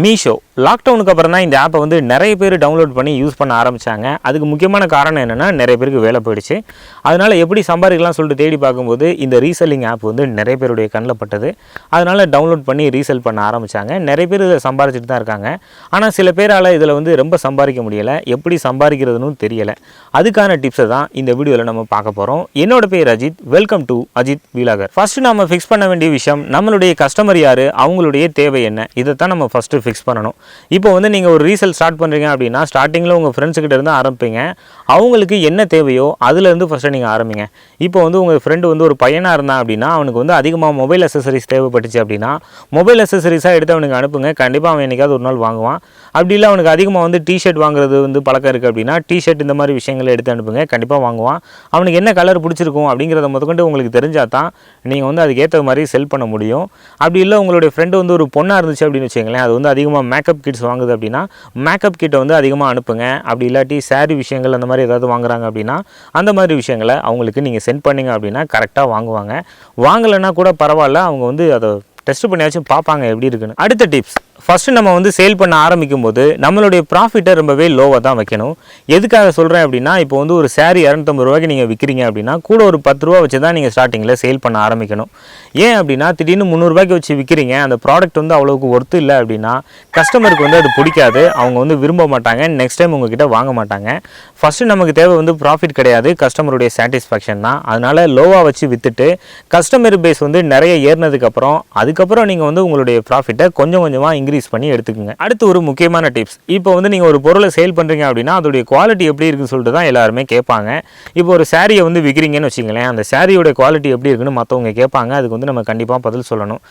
மீஷோ லாக்டவுனுக்கு அப்புறம் தான் இந்த ஆப்பை வந்து நிறைய பேர் டவுன்லோட் பண்ணி யூஸ் பண்ண ஆரம்பித்தாங்க. அதுக்கு முக்கியமான காரணம் என்னென்னா, நிறைய பேருக்கு வேலை போயிடுச்சு. அதனால் எப்படி சம்பாதிக்கலாம் சொல்லிட்டு தேடி பார்க்கும்போது இந்த ரீசெல்லிங் ஆப் வந்து நிறைய பேருடைய கண்ணில் பட்டது. அதனால் டவுன்லோட் பண்ணி ரீசெல் பண்ண ஆரம்பித்தாங்க. நிறைய பேர் இதை சம்பாதிச்சுட்டு தான் இருக்காங்க. ஆனால் சில பேரால் இதில் வந்து ரொம்ப சம்பாதிக்க முடியலை. எப்படி சம்பாதிக்கிறதுன்னு தெரியலை. அதுக்கான டிப்ஸை தான் இந்த வீடியோவில் நம்ம பார்க்க போகிறோம். என்னோட பேர் Ajith. Welcome to Ajith vlogger. First நம்ம ஃபிக்ஸ் பண்ண வேண்டிய விஷயம், நம்மளுடைய கஸ்டமர் யார், அவங்களுடைய தேவை என்ன, இதை தான் நம்ம ஃபஸ்ட்டு ஃபிக்ஸ் பண்ணணும். இப்போ வந்து நீங்கள் ஒரு ரீசெல் ஸ்டார்ட் பண்ணுறீங்க அப்படின்னா, ஸ்டார்டிங்கில் உங்கள் ஃப்ரெண்ட்ஸுக்கிட்ட இருந்து ஆரம்பிப்பீங்க. அவங்களுக்கு என்ன தேவையோ அதுலேருந்து ஃபஸ்ட்டு நீங்கள் ஆரம்பிங்க. இப்போ வந்து உங்கள் ஃப்ரெண்டு வந்து ஒரு பையனாக இருந்தான் அப்படின்னா, அவனுக்கு வந்து அதிகமாக மொபைல் அக்சசரிஸ் தேவைப்பட்டுச்சு அப்படின்னா, மொபைல் அக்சசரிஸாக எடுத்து அவனுக்கு அனுப்புங்க. கண்டிப்பாக அவன் என்றைக்காவது ஒரு நாள் வாங்குவான். அப்படி இல்லை அவனுக்கு அதிகமாக வந்து டிஷர்ட் வாங்குறது வந்து பழக்கம் இருக்குது அப்படின்னா, டிஷர்ட் இந்த மாதிரி விஷயங்களை எடுத்து அனுப்புங்க. கண்டிப்பாக வாங்குவான். அவனுக்கு என்ன கலர் பிடிச்சிருக்கும் அப்படிங்கிறத முதற்கொண்டு உங்களுக்கு தெரிஞ்சால் தான் நீங்கள் வந்து அதுக்கேற்ற மாதிரி செல் பண்ண முடியும். அப்படி இல்லை உங்களுடைய ஃப்ரெண்டு வந்து ஒரு பொண்ணாக இருந்துச்சு அப்படின்னு வச்சுங்களேன், அது வந்து அதிகமாக மேக்கப் கிட்ஸ் வாங்குது அப்படின்னா, மேக்கப் கிட்டை வந்து அதிகமாக அனுப்புங்க. அப்படி இல்லாட்டி சாரீ விஷயங்கள் அந்த மாதிரி ஏதாவது வாங்குறாங்க அப்படின்னா, அந்த மாதிரி விஷயங்களை அவங்களுக்கு நீங்கள் சென்ட் பண்ணிங்க அப்படின்னா கரெக்டாக வாங்குவாங்க. வாங்கலைன்னா கூட பரவாயில்ல, அவங்க வந்து அதை டெஸ்ட் பண்ணியாச்சும் பார்ப்பாங்க எப்படி இருக்குன்னு. அடுத்த டிப்ஸ், ஃபஸ்ட்டு நம்ம வந்து சேல் பண்ண ஆரம்பிக்கும் போது நம்மளுடைய ப்ராஃபிட்டை ரொம்பவே லோவாக தான் வைக்கணும். எதுக்காக சொல்கிறேன் அப்படின்னா, இப்போ வந்து ஒரு சாரீ 250 ரூபாய்க்கு நீங்கள் விற்கிறீங்க அப்படின்னா, கூட ஒரு 10 ரூபா வச்சு தான் நீங்கள் ஸ்டார்டிங்கில் சேல் பண்ண ஆரம்பிக்கணும். ஏன் அப்படின்னா, திடீர்னு 300 ரூபாய்க்கு வச்சு விற்கிறீங்க, அந்த ப்ராடக்ட் வந்து அவ்வளோக்கு ஒர்த்து இல்லை அப்படின்னா கஸ்டமருக்கு வந்து அது பிடிக்காது. அவங்க வந்து விரும்ப மாட்டாங்க. நெக்ஸ்ட் டைம் உங்ககிட்ட வாங்க மாட்டாங்க. ஃபஸ்ட்டு நமக்கு தேவை வந்து ப்ராஃபிட் கிடையாது, கஸ்டமருடைய சாட்டிஸ்ஃபேக்ஷன் தான். அதனால் லோவாக வச்சு விற்றுட்டு கஸ்டமர் பேஸ் வந்து நிறைய ஏறினதுக்கப்புறம் அதுக்கப்புறம் நீங்கள் வந்து உங்களுடைய ப்ராஃபிட்டை கொஞ்சம் கொஞ்சமாக இன்க்ரீஸ் பண்ணி எடுத்துக்கோங்க. அடுத்து ஒரு முக்கியமான டிப்ஸ், இப்போ வந்து நீங்கள் ஒரு பொருளை சேல் பண்ணுறீங்க அப்படின்னா அதோடைய குவாலிட்டி எப்படி இருக்குன்னு சொல்லிட்டு தான் எல்லாருமே கேட்பாங்க. இப்போ ஒரு சாரியை வந்து விற்கிறீங்கன்னு வச்சுங்களேன், அந்த சாரியோட குவாலிட்டி எப்படி இருக்குன்னு மற்றவங்க கேட்பாங்க. அதுக்கு வந்து நம்ம கண்டிப்பாக பதில் சொல்லணும்.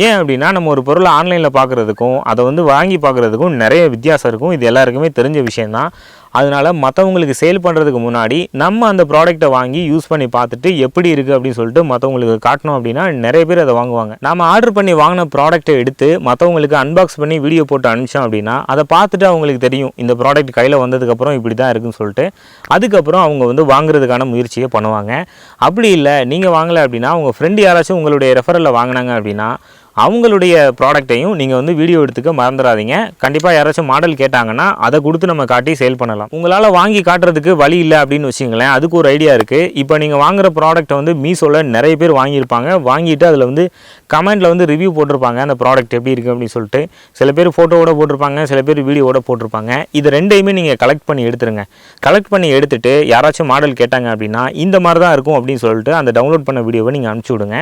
ஏன் அப்படின்னா, நம்ம ஒரு பொருளை ஆன்லைனில் பார்க்குறதுக்கும் அதை வந்து வாங்கி பார்க்குறதுக்கும் நிறைய வித்தியாசம் இருக்கும். இது எல்லாருக்குமே தெரிஞ்ச விஷயம்தான். அதனால் மற்றவங்களுக்கு சேல் பண்ணுறதுக்கு முன்னாடி நம்ம அந்த ப்ராடக்ட்டை வாங்கி யூஸ் பண்ணி பார்த்துட்டு எப்படி இருக்குது அப்படின்னு சொல்லிட்டு மற்றவங்களுக்கு காட்டணும். அப்படின்னா நிறைய பேர் அதை வாங்குவாங்க. நம்ம ஆர்டர் பண்ணி வாங்கின ப்ராடக்ட்டை எடுத்து மற்றவங்களுக்கு அன்பாக்ஸ் பண்ணி வீடியோ போட்டு அனுப்பிச்சோம் அப்படின்னா, அதை பார்த்துட்டு அவங்களுக்கு தெரியும் இந்த ப்ராடக்ட் கையில் வந்ததுக்கப்புறம் இப்படி தான் இருக்குன்னு சொல்லிட்டு. அதுக்கப்புறம் அவங்க வந்து வாங்குறதுக்கான முயற்சியை பண்ணுவாங்க. அப்படி இல்லை நீங்கள் வாங்கலை அப்படின்னா, உங்கள் ஃப்ரெண்டு யாராச்சும் உங்களுடைய ரெஃபரலில் வாங்கினாங்க அப்படின்னா அவங்களுடைய ப்ராடக்ட்டையும் நீங்கள் வந்து வீடியோ எடுத்துக்க மறந்துடாதீங்க. கண்டிப்பாக யாராச்சும் மாடல் கேட்டாங்கன்னா அதை கொடுத்து நம்ம காட்டி சேல் பண்ணலாம். உங்களால் வாங்கி காட்டுறதுக்கு வழி இல்லை அப்படின்னு வச்சுங்களேன், அதுக்கு ஒரு ஐடியா இருக்குது. இப்போ நீங்கள் வாங்குகிற ப்ராடக்ட்டை வந்து மீஷோவில் நிறைய பேர் வாங்கியிருப்பாங்க. வாங்கிட்டு அதில் வந்து கமெண்ட்டில் வந்து ரிவ்யூ போட்டிருப்பாங்க, அந்த ப்ராடக்ட் எப்படி இருக்குது அப்படின்னு சொல்லிட்டு. சில பேர் ஃபோட்டோவோட போட்டிருப்பாங்க, சில பேர் வீடியோவோட போட்டிருப்பாங்க. இது ரெண்டையுமே நீங்கள் கலெக்ட் பண்ணி எடுத்துருங்க. கலெக்ட் பண்ணி எடுத்துகிட்டு யாராச்சும் மாடல் கேட்டாங்க அப்படின்னா இந்த மாதிரி தான் இருக்கும் அப்படின்னு சொல்லிட்டு அந்த டவுன்லோட் பண்ண வீடியோவை நீங்கள் அனுப்பிச்சி விடுங்க.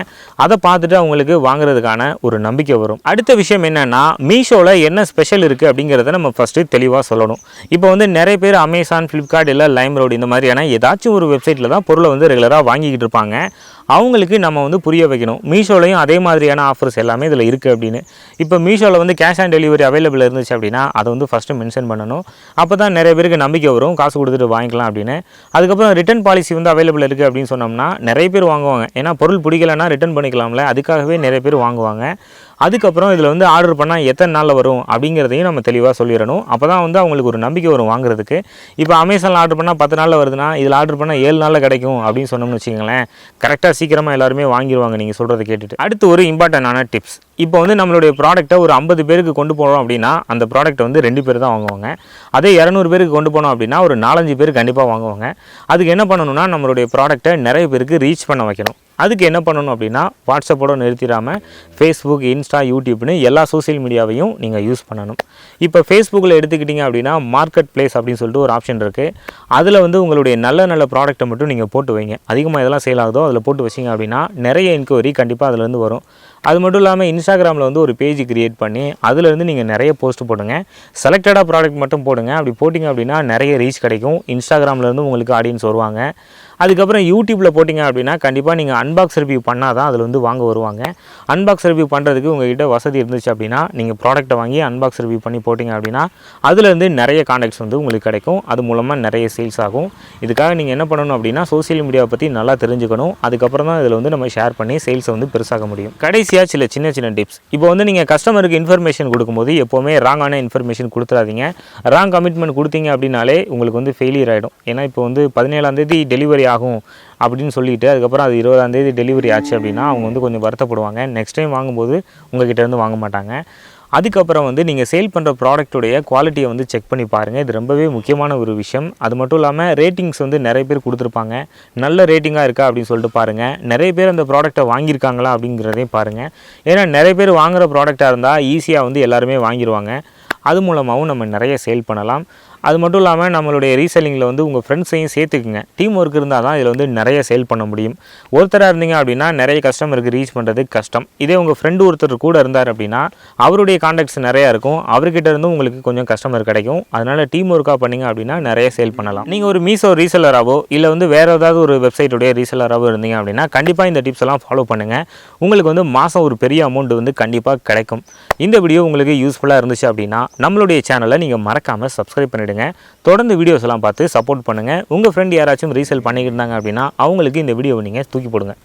அதை பார்த்துட்டு அவங்களுக்கு வாங்குறதுக்கான ஒரு நம்பிக்கை வரும். அடுத்த விஷயம் என்னன்னா, மீஷோவில் என்ன ஸ்பெஷல் இருக்குது அப்படிங்கிறத நம்ம ஃபஸ்ட்டு தெளிவாக சொல்லணும். இப்போ வந்து நிறைய பேர் அமேசான், ஃப்ளிப்கார்ட் இல்லை லைம்ரோட் இந்த மாதிரியான ஏதாச்சும் ஒரு வெப்சைட்டில் தான் பொருளை வந்து ரெகுலராக வாங்கிக்கிட்டு இருப்பாங்க. அவங்களுக்கு நம்ம வந்து புரிய வைக்கணும், மீஷோலையும் அதே மாதிரியான ஆஃபர்ஸ் எல்லாமே இதில் இருக்குது அப்படின்னு. இப்போ மீஷோவில் வந்து கேஷ் ஆன் டெலிவரி அவைலபிள் இருந்துச்சு அப்படின்னா அதை வந்து ஃபஸ்ட்டு மென்ஷன் பண்ணணும். அப்போ தான் நிறைய பேருக்கு நம்பிக்கை வரும், காசு கொடுத்துட்டு வாங்கிக்கலாம் அப்படின்னு. அதுக்கப்புறம் ரிட்டன் பாலிசி வந்து அவைலபிள் இருக்குது அப்படின்னு சொன்னோம்னா நிறைய பேர் வாங்குவாங்க. ஏன்னா பொருள் பிடிக்கலைன்னா ரிட்டன் பண்ணிக்கலாம்ல, அதுக்காகவே நிறைய பேர் வாங்குவாங்க. அதுக்கப்புறம் இதில் வந்து ஆர்டர் பண்ணால் எத்தனை நாளில் வரும் அப்படிங்கிறதையும் நம்ம தெளிவாக சொல்லிடணும். அப்போ தான் வந்து அவங்களுக்கு ஒரு நம்பிக்கை வரும் வாங்குறதுக்கு. இப்போ அமேசானில் ஆர்டர் பண்ணால் 10 நாளில் வருதுன்னா இதில் ஆர்டர் பண்ணால் 7 நாளில் கிடைக்கும் அப்படின்னு சொன்னோம்னு வச்சுக்கோங்களேன், கரெக்டாக சீக்கிரமாக எல்லாருமே வாங்கிடுவாங்க நீங்கள் சொல்கிறத கேட்டுட்டு. அடுத்து ஒரு இம்பார்ட்டண்டான டிப்ஸ், இப்போ வந்து நம்மளுடைய ப்ராடக்ட்டை ஒரு 50 பேருக்கு கொண்டு போகிறோம் அப்படின்னா அந்த ப்ராடக்ட்டை வந்து 2 பேர் தான் வாங்குவாங்க. அதே 200 பேருக்கு கொண்டு போனோம் அப்படின்னா ஒரு 4-5 பேர் கண்டிப்பாக வாங்குவாங்க. அதுக்கு என்ன பண்ணணும்னா, நம்மளுடைய ப்ராடக்ட்டை நிறைய பேருக்கு ரீச் பண்ண வைக்கணும். அதுக்கு என்ன பண்ணணும் அப்படின்னா, வாட்ஸ்அப்போட நிறுத்திடாமல் ஃபேஸ்புக், இன்ஸ்டா, யூடியூப்னு எல்லா சோசியல் மீடியாவையும் நீங்கள் யூஸ் பண்ணணும். இப்போ ஃபேஸ்புக்கில் எடுத்துக்கிட்டிங்க அப்படின்னா மார்க்கெட் பிளேஸ் அப்படின்னு சொல்லிட்டு ஒரு ஆப்ஷன் இருக்குது. அதில் வந்து உங்களுடைய நல்ல நல்ல ப்ராடக்ட்டை மட்டும் நீங்கள் போட்டு வைங்க. அதிகமாக எதெல்லாம் சேல் ஆகுதோ அதில் போட்டு வச்சிங்க அப்படின்னா நிறைய என்கொயரி கண்டிப்பாக அதுலேருந்து வரும். அது மட்டும் இல்லாமல் இன்ஸ்டாகிராமில் வந்து ஒரு பேஜ் க்ரியேட் பண்ணி அதிலேருந்து நீங்கள் நிறைய போஸ்ட் போடுங்க. செலக்டடாக ப்ராடக்ட் மட்டும் போடுங்க. அப்படி போட்டிங்க அப்படின்னா நிறைய ரீச் கிடைக்கும். இன்ஸ்டாகிராம்லேருந்து உங்களுக்கு ஆடியன்ஸ் வருவாங்க. அதுக்கப்புறம் யூடியூப்பில் போட்டிங்க அப்படின்னா கண்டிப்பாக நீங்கள் அன்பாக்ஸ் ரிவ்யூ பண்ணால் தான் அதில் வந்து வாங்க வருவாங்க. அன்பாக்ஸ் ரிவ்யூ பண்ணுறதுக்கு உங்கள்கிட்ட வசதி இருந்துச்சு அப்படின்னா நீங்கள் ப்ராடக்ட்டை வாங்கி அன்பாக்ஸ் ரிவ்யூ பண்ணி போட்டிங்க அப்படின்னா அதுலேருந்து நிறைய கான்டாக்ட்ஸ் வந்து உங்களுக்கு கிடைக்கும். அது மூலமாக நிறைய சேல்ஸ் ஆகும். இதுக்காக நீங்கள் என்ன பண்ணணும் அப்படின்னா, சோசியல் மீடியாவை பற்றி நல்லா தெரிஞ்சுக்கணும். அதுக்கப்புறம் தான் இதில் வந்து நம்ம ஷேர் பண்ணி சேல்ஸை வந்து பெருசாக முடியும். கடைசியாக சில சின்ன சின்ன டிப்ஸ், இப்போ வந்து நீங்கள் கஸ்டமருக்கு இன்ஃபர்மேஷன் கொடுக்கும்போது எப்போவுமே ராங்கான இன்ஃபர்மேஷன் கொடுத்துறாதீங்க. ராங் கமிட்மெண்ட் கொடுத்தீங்க அப்படின்னாலே உங்களுக்கு வந்து ஃபெயிலியர் ஆகிடும். ஏன்னா இப்போ வந்து 17ஆம் தேதி டெலிவரி ஆகும் அப்படின்னு சொல்லிட்டு அதுக்கப்புறம் அது 20ஆம் தேதி டெலிவரி ஆச்சு அப்படின்னா அவங்க வந்து கொஞ்சம் வருத்தப்படுவாங்க. நெக்ஸ்ட் டைம் வாங்கும்போது உங்ககிட்ட இருந்து வாங்க மாட்டாங்க. அதுக்கப்புறம் வந்து நீங்கள் சேல் பண்ணுற ப்ராடக்ட்டுடைய குவாலிட்டியை வந்து செக் பண்ணி பாருங்கள். இது ரொம்பவே முக்கியமான ஒரு விஷயம். அது மட்டும் இல்லாமல் ரேட்டிங்ஸ் வந்து நிறைய பேர் கொடுத்துருப்பாங்க. நல்ல ரேட்டிங்காக இருக்கா அப்படின்னு சொல்லிட்டு பாருங்கள். நிறைய பேர் அந்த ப்ராடக்ட்டை வாங்கியிருக்காங்களா அப்படிங்கிறதையும் பாருங்கள். ஏன்னா நிறைய பேர் வாங்குகிற ப்ராடக்டாக இருந்தால் ஈஸியாக வந்து எல்லாருமே வாங்கிடுவாங்க. அது மூலமாகவும் நம்ம நிறைய சேல் பண்ணலாம். அது மட்டும் இல்லாமல் நம்மளுடைய ரீசெல்லிங்கில் வந்து உங்கள் ஃப்ரெண்ட்ஸையும் சேர்த்துக்குங்க. டீம் ஒர்க் இருந்தால் தான் இதில் வந்து நிறைய சேல் பண்ண முடியும். ஒருத்தராக இருந்தீங்க அப்படின்னா நிறைய கஸ்டமருக்கு ரீச் பண்ணுறது கஷ்டம். இதே உங்கள் ஃப்ரெண்டு ஒருத்தர் கூட இருந்தார் அப்படின்னா அவருடைய கான்டாக்ட்ஸ் நிறையா இருக்கும். அவர்கிட்ட இருந்தும் உங்களுக்கு கொஞ்சம் கஸ்டமர் கிடைக்கும். அதனால் டீம் ஒர்க்காக பண்ணிங்க அப்படின்னா நிறைய சேல் பண்ணலாம். நீங்கள் ஒரு மீஷோ ரீசெல்லராகவோ இல்லை வந்து வேறு ஏதாவது ஒரு வெப்சைட்டுடைய ரீசெல்லராகவோ இருந்தீங்க அப்படின்னா கண்டிப்பாக இந்த டிப்ஸ் எல்லாம் ஃபாலோ பண்ணுங்கள். உங்களுக்கு வந்து மாதம் ஒரு பெரிய அமௌண்ட் வந்து கண்டிப்பாக கிடைக்கும். இந்த வீடியோ உங்களுக்கு யூஸ்ஃபுல்லாக இருந்துச்சு அப்படின்னா நம்மளுடைய சேனலை நீங்கள் மறக்காமல் சப்ஸ்கிரைப் பண்ணிவிடுங்க. தொடர்ந்து வீடியோஸ் எல்லாம் பார்த்து சப்போர்ட் பண்ணுங்கள். உங்கள் ஃப்ரெண்ட் யாராச்சும் ரீசேல் பண்ணிக்கிட்டு இருந்தாங்க அப்படின்னா அவங்களுக்கு இந்த வீடியோவை நீங்கள் தூக்கி போடுங்க.